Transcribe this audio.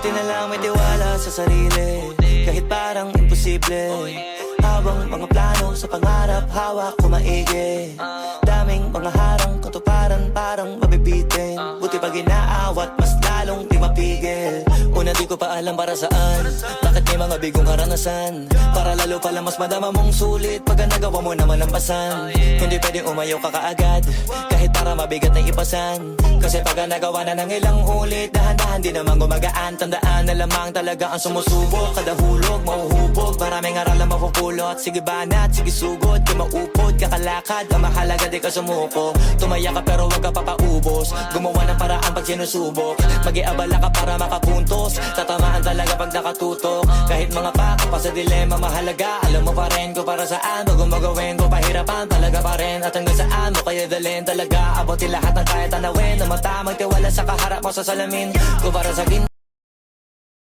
Buti na lang may tiwala sa sarili, kahit parang imposible. Habang mga plano sa pangarap, hawak ko maigi. Daming mga harang, katuparan parang mabibitin. Buti pag inaawat, mas lalong di mapigil. Una di ko pa alam para saan, bakit may mga bigong karanasan. Para lalo pala mas madama mong sulit pag nagawa mo naman ang pasan. Hindi pwedeng umayaw ka kaagad, kahit para mabigat na ipasan. Kasi pag nagawa na ng ilang ulit, dahan-dahan di naman gumagaan. Tandaan na lamang talaga ang sumusubok, kada hulog mahuhubog, maraming aral ang mapupulot. Sige banat, sige sugod, di maupod, kakalakad, ang mahalaga di ka sumuko. Tumaya ka pero wag ka papaubos, gumawa ng paraan pag sinusubok. Mag-iabala ka para makapuntos, tatamaan talaga pag nakatutok. Kahit mga paka pa sa dilema mahalaga, alam mo pa rin ko para saan. Bago magawin ko pahirapan talaga pa rin, at hanggang saan mo kaya dalhin talaga. Abutin lahat ng kaya tanawin, na mata magtiwala sa kaharap mo sa salamin. Kung para sa akin